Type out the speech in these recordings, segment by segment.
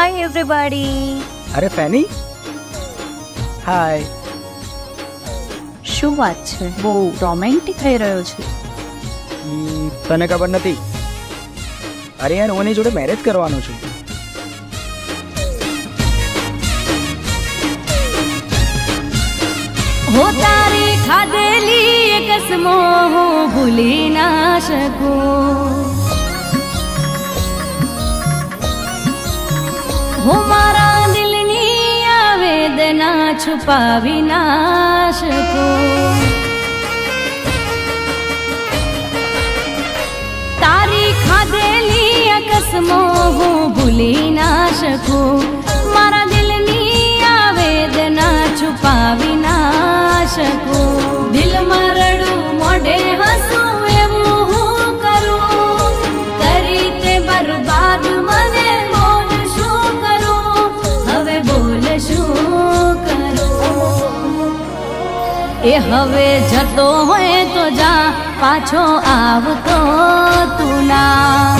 હાય everybody. અરે ફેની, હાય. શું વાત છે, બહુ રોમેન્ટિક થઈ રહ્યો છે. તને ખબર નથી? અરે યાર, હું એની જોડે મેરેજ કરવાનો છું. હો તારી ખાધેલી કસમો હું ભૂલી ના શકું. હો મારા દિલની આ વેદના છુપાવી ના શકું. તારી ખાધેલી કસમો હું ભૂલી ના શકું. મારા દિલની આ વેદના છુપાવી ના શકું. દિલમાં રડું મોઢે હસું એવું હું કરું. કરી તે બરબાદ મને બોલ શું કરું. હવે બોલ શું કરું. એ હવે જતો હોય તો જા, પાછો આવતો તું ના.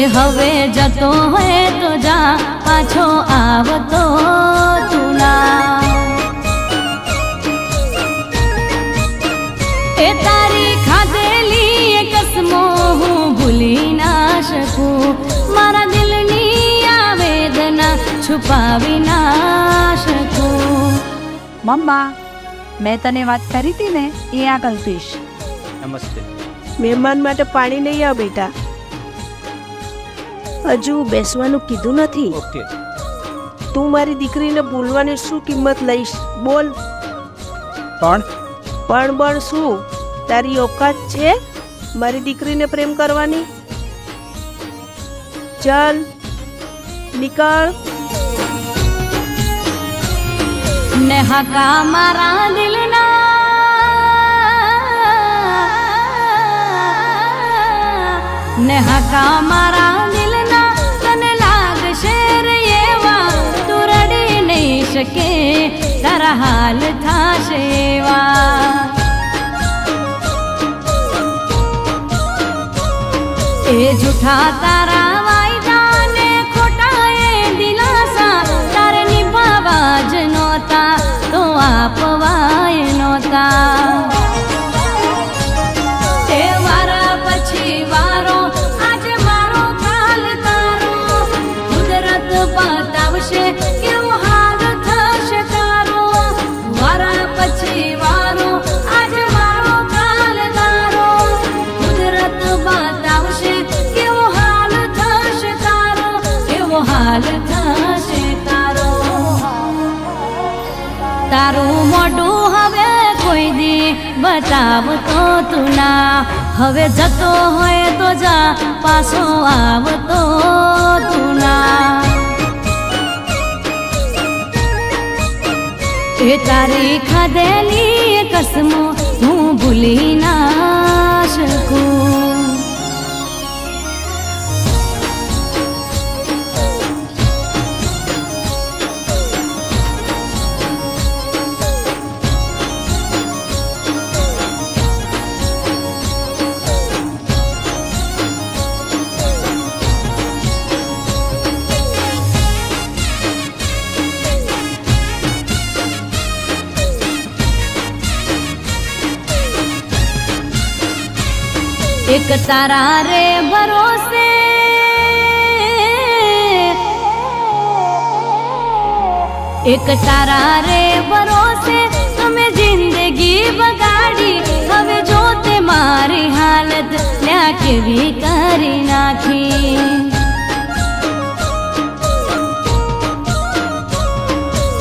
એ હવે જતો હોય તો જા, પાછો આવતો તું ના. એ તારી ખાધેલી કસમો હું ભૂલી ના શકું. મારા દિલની આ વેદના છુપાવી ના શકું. મમ્મા, મેં તને વાત કરી હતી ને, એ આ કલ્પીશ. નમસ્તે. મહેમાન માટે પાણી નહીં આવ બેટા. હજુ બેસવાનું કીધું નથી. ઓકે. તું મારી દીકરીને ભૂલવાની શું કિંમત લઈશ? બોલ. પણ શું તારી ઓકાત છે મારી દીકરીને પ્રેમ કરવાની? ચાલ નીકળ. ને હકા મારા દિલના, ને હકા મારા દિલના. તને લાગશે રે એવા, તું રડી નહીં શકે, તારા હાલ થાશે એવા. એ જૂઠા તારા વાયદા ને ખોટા એ દિલાસા તારે નિભાવા જ નહોતા, તો આપવાય નહોતા. એ વારા પછી વારો, આજે મારો કાલ તારો. કુદરત બતાવશે કેવો હાલ થશે તારો. વારા પછી વારો, આજે મારો કાલ તારો. કુદરત બતાવશે કેવો હાલ થશે તારો, કેવો હાલ થશે તારો. તારું મોઢું હવે કોઈ દી બતાવતો તું ના. હવે જતો હોય તો જા, પાછો આવતો તું ના. એ તારી ખાધેલી કસમો હું ભૂલી ના શકું. એક તારા રે ભરોસે, એક તારા રે ભરોસે તમે જિંદગી બગાડી. હવે જો તે મારી હાલત લ્યા કેવી કરી નાખી.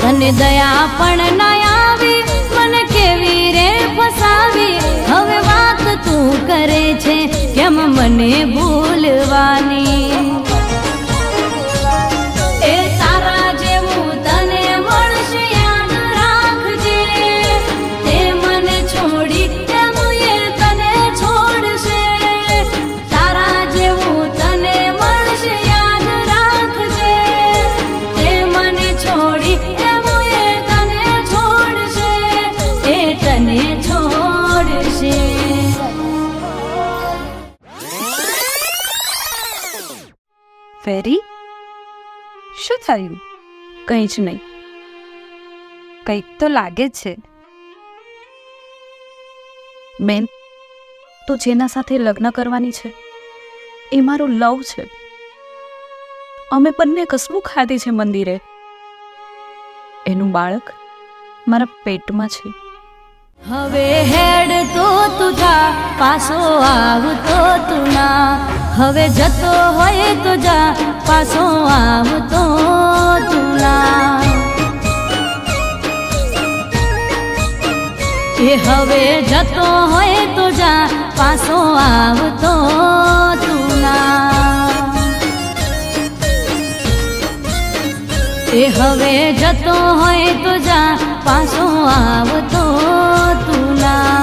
તને દયા પણ ના આવી, મને કેવી રે ફસાવી. હવે વાત તું કરે છે કેમ મને ભૂલવાની. એ તારા જેવું તને મળશે યાદ રાખજે. તે મને છોડી તેમ એ તને છોડશે. તારા જેવું તને મળશે યાદ રાખજે. તે મને છોડી તેમ એ તને છોડશે. એ તને છોડશે. ફેરી શું થયું? કંઈ જ નહીં. કંઈક તો લાગે છે. બેન, તું જેના સાથે લગ્ન કરવાની છે એ મારું લવ છે. અમે બંને કસમું ખાધી છે મંદિરે. એનું બાળક મારા પેટમાં છે. હવે હેડ તો તું જા, પાછો આવતો તું ના. હવે જતો હોય તો જા, પાછો આવતો તું ના. એ હવે જતો હોય તો જા, પાછો આવતો તું ના. એ હવે જતો હોય તો જા, પાછો આવતો તું ના.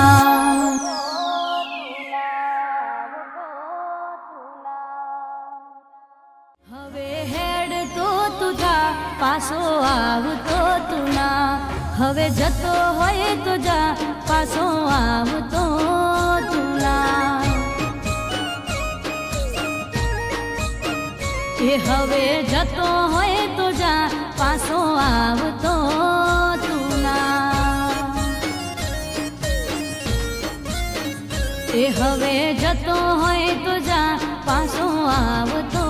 હવે હેડ તો તું જા, પાછો આવતો તું ના. હવે જતો હોય તો જા, પાછો આવતો તું ના. એ હવે જતો હોય તો જા, પાછો આવતો તું ના. એ હવે જતો હોય તો જા, પાછો આવતો